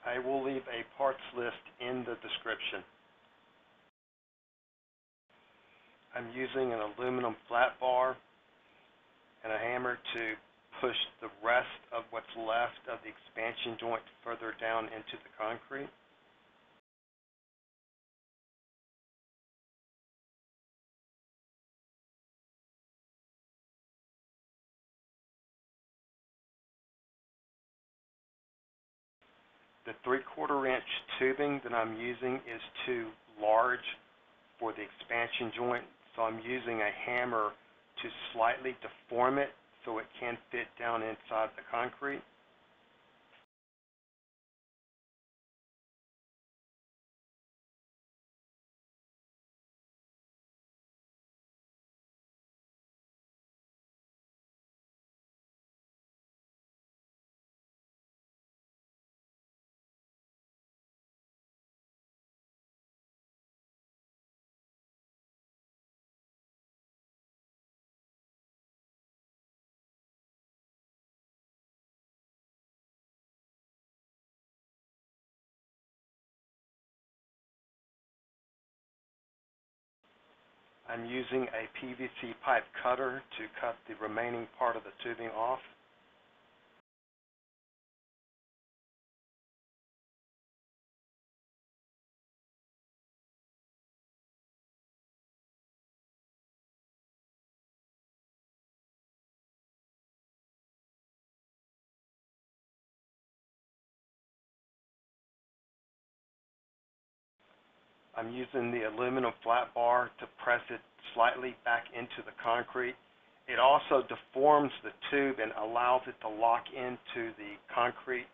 I will leave a parts list in the description. I'm using an aluminum flat bar and a hammer to push the rest of what's left of the expansion joint further down into the concrete. The 3/4 inch tubing that I'm using is too large for the expansion joint, so I'm using a hammer to slightly deform it so it can fit down inside the concrete. I'm using a PVC pipe cutter to cut the remaining part of the tubing off. I'm using the aluminum flat bar to press it slightly back into the concrete. It also deforms the tube and allows it to lock into the concrete